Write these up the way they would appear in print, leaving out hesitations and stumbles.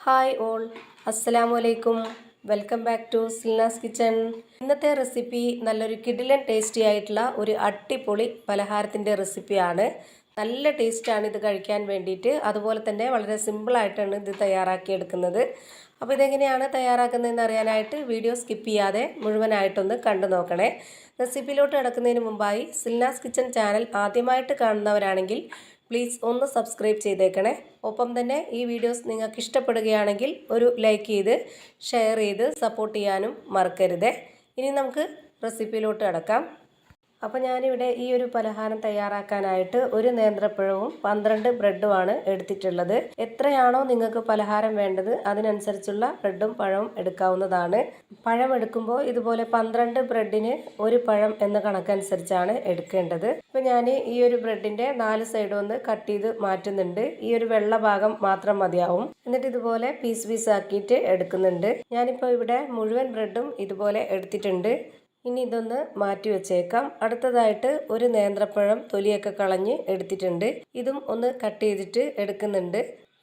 Hi all, അസ്സലാമു അലൈക്കും. Welcome back to Silna's kitchen. ഇന്നത്തെ റെസിപ്പി നല്ലൊരു കിടിലൻ ടേസ്റ്റി ആയിട്ടുള്ള ഒരു അടിപൊളി പലഹാരത്തിൻ്റെ റെസിപ്പിയാണ്. നല്ല ടേസ്റ്റാണ് ഇത് കഴിക്കാൻ വേണ്ടിയിട്ട്. അതുപോലെ തന്നെ വളരെ സിമ്പിളായിട്ടാണ് ഇത് തയ്യാറാക്കിയെടുക്കുന്നത്. അപ്പോൾ ഇതെങ്ങനെയാണ് തയ്യാറാക്കുന്നതെന്ന് അറിയാനായിട്ട് വീഡിയോ സ്കിപ്പ് ചെയ്യാതെ മുഴുവനായിട്ടൊന്ന് കണ്ടു നോക്കണേ. റെസിപ്പിയിലോട്ട് കിടക്കുന്നതിന് മുമ്പായി സിൽനാസ് കിച്ചൺ ചാനൽ ആദ്യമായിട്ട് കാണുന്നവരാണെങ്കിൽ പ്ലീസ് ഒന്ന് സബ്സ്ക്രൈബ് ചെയ്തേക്കണേ. ഒപ്പം തന്നെ ഈ വീഡിയോസ് നിങ്ങൾക്ക് ഇഷ്ടപ്പെടുകയാണെങ്കിൽ ഒരു ലൈക്ക് ചെയ്ത് ഷെയർ ചെയ്ത് സപ്പോർട്ട് ചെയ്യാനും മറക്കരുത്. ഇനി നമുക്ക് റെസിപ്പിയിലോട്ട് കിടക്കാം. അപ്പോൾ ഞാനിവിടെ ഈ ഒരു പലഹാരം തയ്യാറാക്കാനായിട്ട് ഒരു നേന്ത്രപ്പഴവും 12 ബ്രെഡുമാണ് എടുത്തിട്ടുള്ളത്. എത്രയാണോ നിങ്ങൾക്ക് പലഹാരം വേണ്ടത് അതിനനുസരിച്ചുള്ള ബ്രെഡും പഴവും എടുക്കാവുന്നതാണ്. പഴം എടുക്കുമ്പോൾ ഇതുപോലെ 12 ബ്രെഡിന് ഒരു പഴം എന്ന കണക്കനുസരിച്ചാണ് എടുക്കേണ്ടത്. അപ്പോൾ ഞാൻ ഈ ഒരു ബ്രെഡിൻ്റെ 4 സൈഡും ഒന്ന് കട്ട് ചെയ്ത് മാറ്റുന്നുണ്ട്. ഈ ഒരു വെള്ള ഭാഗം മാത്രം മതിയാവും. എന്നിട്ട് ഇതുപോലെ പീസ് ആക്കിയിട്ട് എടുക്കുന്നുണ്ട്. ഞാനിപ്പോൾ ഇവിടെ മുഴുവൻ ബ്രെഡും ഇതുപോലെ എടുത്തിട്ടുണ്ട്. ഇനി ഇതൊന്ന് മാറ്റി വെച്ചേക്കാം. അടുത്തതായിട്ട് ഒരു നേന്ത്രപ്പഴം തൊലിയൊക്കെ കളഞ്ഞ് എടുത്തിട്ടുണ്ട്. ഇതും ഒന്ന് കട്ട് ചെയ്തിട്ട് എടുക്കുന്നുണ്ട്.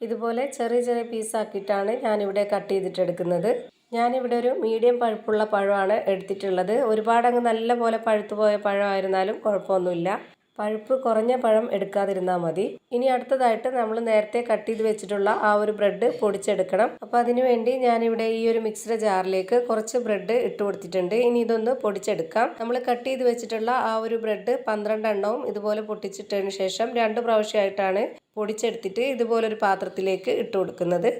ഇതുപോലെ ചെറിയ പീസാക്കിയിട്ടാണ് ഞാനിവിടെ കട്ട് ചെയ്തിട്ട് എടുക്കുന്നത്. ഞാനിവിടെ ഒരു മീഡിയം പഴുപ്പുള്ള പഴമാണ് എടുത്തിട്ടുള്ളത്. ഒരുപാടങ്ങ് നല്ല പോലെ പഴുത്തുപോയ പഴമായിരുന്നാലും കുഴപ്പമൊന്നുമില്ല. പഴുപ്പ് കുറഞ്ഞ പഴം എടുക്കാതിരുന്നാൽ മതി. ഇനി അടുത്തതായിട്ട് നമ്മൾ നേരത്തെ കട്ട് ചെയ്ത് വെച്ചിട്ടുള്ള ആ ഒരു ബ്രെഡ് പൊടിച്ചെടുക്കണം. അപ്പോൾ അതിനു വേണ്ടി ഞാനിവിടെ ഈ ഒരു മിക്സിയുടെ ജാറിലേക്ക് കുറച്ച് ബ്രെഡ് ഇട്ട് കൊടുത്തിട്ടുണ്ട്. ഇനി ഇതൊന്ന് പൊടിച്ചെടുക്കാം. നമ്മൾ കട്ട് ചെയ്ത് വെച്ചിട്ടുള്ള ആ ഒരു ബ്രെഡ് 12 എണ്ണവും ഇതുപോലെ പൊട്ടിച്ചിട്ടതിന് ശേഷം 2 പ്രാവശ്യമായിട്ടാണ് പൊടിച്ചെടുത്തിട്ട് ഇതുപോലൊരു പാത്രത്തിലേക്ക് ഇട്ട് കൊടുക്കുന്നത്.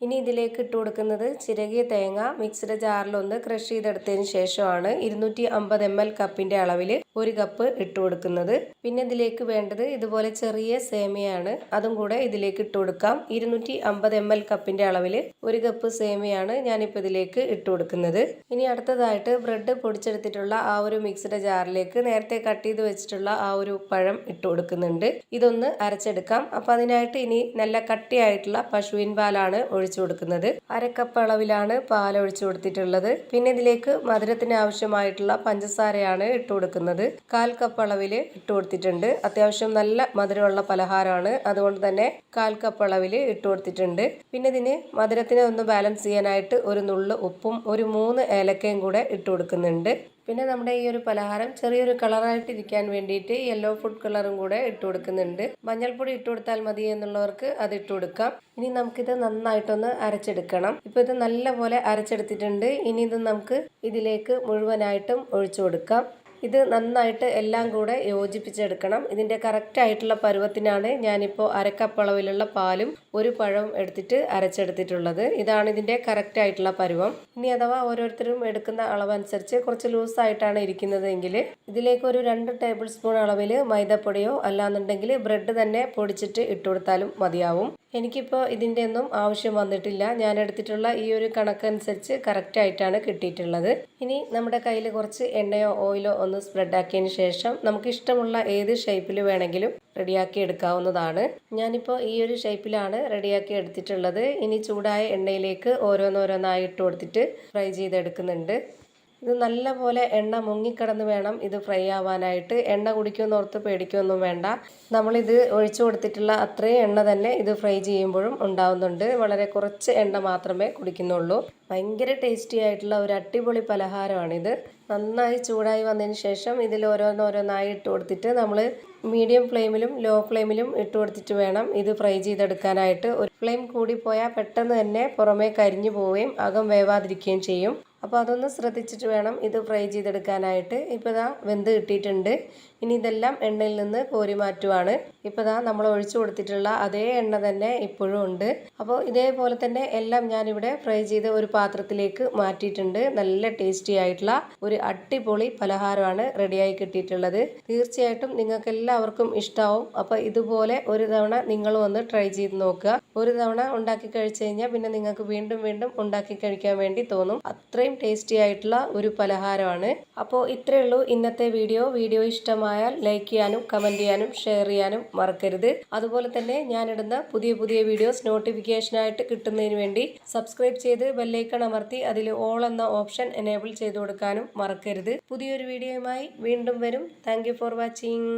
ഇനി ഇതിലേക്ക് ഇട്ട് കൊടുക്കുന്നത് ചിരകിയ തേങ്ങ മിക്സിയുടെ ജാറിലൊന്ന് ക്രഷ് ചെയ്തെടുത്തതിന് ശേഷമാണ് 250 ml കപ്പിൻ്റെ അളവിൽ 1 കപ്പ് ഇട്ട് കൊടുക്കുന്നത്. പിന്നെ ഇതിലേക്ക് വേണ്ടത് ഇതുപോലെ ചെറിയ സേമിയയാണ്. അതും കൂടെ ഇതിലേക്ക് ഇട്ട് കൊടുക്കാം. 250 ml കപ്പിൻ്റെ അളവിൽ 1 കപ്പ് സേമിയാണ് ഞാനിപ്പോൾ ഇതിലേക്ക് ഇട്ട് കൊടുക്കുന്നത്. ഇനി അടുത്തതായിട്ട് ബ്രെഡ് പൊടിച്ചെടുത്തിട്ടുള്ള ആ ഒരു മിക്സിയുടെ ജാറിലേക്ക് നേരത്തെ കട്ട് ചെയ്ത് വെച്ചിട്ടുള്ള ആ ഒരു പഴം ഇട്ട് കൊടുക്കുന്നുണ്ട്. ഇതൊന്ന് അരച്ചെടുക്കാം. അപ്പോൾ അതിനായിട്ട് ഇനി നല്ല കട്ടിയായിട്ടുള്ള പശുവിൻ പാലാണ് ഒഴിച്ചു കൊടുക്കുന്നത്. 1/2 കപ്പ് അളവിലാണ് പാൽ ഒഴിച്ചു കൊടുത്തിട്ടുള്ളത്. പിന്നെ ഇതിലേക്ക് മധുരത്തിന് ആവശ്യമായിട്ടുള്ള പഞ്ചസാരയാണ് ഇട്ട് കൊടുക്കുന്നത്. 1/4 കപ്പ് അളവിൽ ഇട്ട് കൊടുത്തിട്ടുണ്ട്. അത്യാവശ്യം നല്ല മധുരമുള്ള പലഹാരമാണ്, അതുകൊണ്ട് തന്നെ 1/4 കപ്പ് അളവിൽ ഇട്ട് കൊടുത്തിട്ടുണ്ട്. പിന്നെ ഇതിന് മധുരത്തിനെ ഒന്ന് ബാലൻസ് ചെയ്യാനായിട്ട് ഒരു നുള്ളു ഉപ്പും ഒരു 3 ഏലക്കയും കൂടെ ഇട്ട് കൊടുക്കുന്നുണ്ട്. പിന്നെ നമ്മുടെ ഈ ഒരു പലഹാരം ചെറിയൊരു കളറായിട്ട് ഇരിക്കാൻ വേണ്ടിയിട്ട് യെല്ലോ ഫുഡ് കളറും കൂടെ ഇട്ട് കൊടുക്കുന്നുണ്ട്. മഞ്ഞൾപ്പൊടി ഇട്ട് കൊടുത്താൽ മതി എന്നുള്ളവർക്ക് അത് ഇട്ട് കൊടുക്കാം. ഇനി നമുക്കിത് നന്നായിട്ടൊന്ന് അരച്ചെടുക്കണം. ഇപ്പോൾ ഇത് നല്ലപോലെ അരച്ചെടുത്തിട്ടുണ്ട്. ഇനി ഇത് നമുക്ക് ഇതിലേക്ക് മുഴുവനായിട്ടും ഒഴിച്ചു കൊടുക്കാം. ഇത് നന്നായിട്ട് എല്ലാം കൂടെ യോജിപ്പിച്ചെടുക്കണം. ഇതിൻ്റെ കറക്റ്റായിട്ടുള്ള പരുവത്തിനാണ് ഞാനിപ്പോൾ 1/2 കപ്പ് അളവിലുള്ള പാലും ഒരു പഴവും എടുത്തിട്ട് അരച്ചെടുത്തിട്ടുള്ളത്. ഇതാണ് ഇതിൻ്റെ കറക്റ്റായിട്ടുള്ള പരുവം. ഇനി അഥവാ ഓരോരുത്തരും എടുക്കുന്ന അളവനുസരിച്ച് കുറച്ച് ലൂസായിട്ടാണ് ഇരിക്കുന്നതെങ്കിൽ ഇതിലേക്ക് ഒരു 2 ടേബിൾ സ്പൂൺ അളവിൽ മൈദപ്പൊടിയോ അല്ലാന്നുണ്ടെങ്കിൽ ബ്രെഡ് തന്നെ പൊടിച്ചിട്ട് ഇട്ട് കൊടുത്താലും മതിയാവും. എനിക്കിപ്പോൾ ഇതിൻ്റെ ഒന്നും ആവശ്യം വന്നിട്ടില്ല. ഞാൻ എടുത്തിട്ടുള്ള ഈ ഒരു കണക്കനുസരിച്ച് കറക്റ്റായിട്ടാണ് കിട്ടിയിട്ടുള്ളത്. ഇനി നമ്മുടെ കയ്യിൽ കുറച്ച് എണ്ണയോ ഓയിലോ ഒന്ന് സ്പ്രെഡാക്കിയതിന് ശേഷം നമുക്ക് ഇഷ്ടമുള്ള ഏത് ഷേപ്പിൽ വേണമെങ്കിലും റെഡിയാക്കി എടുക്കാവുന്നതാണ്. ഞാനിപ്പോൾ ഈ ഒരു ഷേപ്പിലാണ് റെഡിയാക്കി എടുത്തിട്ടുള്ളത്. ഇനി ചൂടായ എണ്ണയിലേക്ക് ഓരോന്നോരോന്നായി ഇട്ട് കൊടുത്തിട്ട് ഫ്രൈ ചെയ്തെടുക്കുന്നുണ്ട്. ഇത് നല്ല പോലെ എണ്ണ മുങ്ങിക്കിടന്ന് വേണം ഇത് ഫ്രൈ ആവാനായിട്ട്. എണ്ണ കുടിക്കുമെന്ന് ഓർത്ത് പേടിക്കൊന്നും വേണ്ട. നമ്മളിത് ഒഴിച്ചു കൊടുത്തിട്ടുള്ള അത്രയും എണ്ണ തന്നെ ഇത് ഫ്രൈ ചെയ്യുമ്പോഴും ഉണ്ടാവുന്നുണ്ട്. വളരെ കുറച്ച് എണ്ണ മാത്രമേ കുടിക്കുന്നുള്ളൂ. ഭയങ്കര ടേസ്റ്റി ആയിട്ടുള്ള ഒരു അടിപൊളി പലഹാരമാണിത്. നന്നായി ചൂടായി വന്നതിന് ശേഷം ഇതിൽ ഓരോന്നോരോന്നായി ഇട്ട് കൊടുത്തിട്ട് നമ്മൾ മീഡിയം ഫ്ലെയിമിലും ലോ ഫ്ലെയിമിലും ഇട്ട് കൊടുത്തിട്ട് വേണം ഇത് ഫ്രൈ ചെയ്തെടുക്കാനായിട്ട്. ഒരു ഫ്ലെയിം കൂടിപ്പോയാൽ പെട്ടെന്ന് തന്നെ പുറമേ കരിഞ്ഞു പോവുകയും അകം വേവാതിരിക്കുകയും ചെയ്യും. അപ്പോൾ അതൊന്ന് ശ്രദ്ധിച്ചിട്ട് വേണം ഇത് ഫ്രൈ ചെയ്തെടുക്കാനായിട്ട്. ഇപ്പോൾ ഇതാ വെന്ത് കിട്ടിയിട്ടുണ്ട്. ഇനി ഇതെല്ലാം എണ്ണയിൽ നിന്ന് കോരി മാറ്റുവാണ്. ഇപ്പോൾ ഇതാ നമ്മൾ ഒഴിച്ചു കൊടുത്തിട്ടുള്ള അതേ എണ്ണ തന്നെ ഇപ്പോഴും ഉണ്ട്. അപ്പോൾ ഇതേപോലെ തന്നെ എല്ലാം ഞാനിവിടെ ഫ്രൈ ചെയ്ത് ഒരു പാത്രത്തിലേക്ക് മാറ്റിയിട്ടുണ്ട്. നല്ല ടേസ്റ്റി ആയിട്ടുള്ള ഒരു അടിപൊളി പലഹാരമാണ് റെഡിയായി കിട്ടിയിട്ടുള്ളത്. തീർച്ചയായിട്ടും നിങ്ങൾക്ക് എല്ലാവർക്കും ഇഷ്ടമാവും. അപ്പോൾ ഇതുപോലെ ഒരു തവണ നിങ്ങളും ഒന്ന് ട്രൈ ചെയ്ത് നോക്കുക. ഒരു തവണ ഉണ്ടാക്കി കഴിച്ചു കഴിഞ്ഞാൽ പിന്നെ നിങ്ങൾക്ക് വീണ്ടും ഉണ്ടാക്കി കഴിക്കാൻ വേണ്ടി തോന്നും. അത്രയും ടേസ്റ്റി ആയിട്ടുള്ള ഒരു പലഹാരമാണ്. അപ്പോൾ ഇത്രയേ ഉള്ളൂ ഇന്നത്തെ വീഡിയോ ഇഷ്ടമായാൽ ലൈക്ക് ചെയ്യാനും കമൻറ്റ് ചെയ്യാനും ഷെയർ ചെയ്യാനും മറക്കരുത്. അതുപോലെ തന്നെ ഞാനിടുന്ന പുതിയ വീഡിയോസ് നോട്ടിഫിക്കേഷനായിട്ട് കിട്ടുന്നതിന് വേണ്ടി സബ്സ്ക്രൈബ് ചെയ്ത് ബെല്ലൈക്കൺ അമർത്തി അതിൽ ഓൾ എന്ന ഓപ്ഷൻ എനേബിൾ ചെയ്ത് കൊടുക്കാനും മറക്കരുത്. പുതിയൊരു വീഡിയോയുമായി വീണ്ടും വരും. Thank you for watching.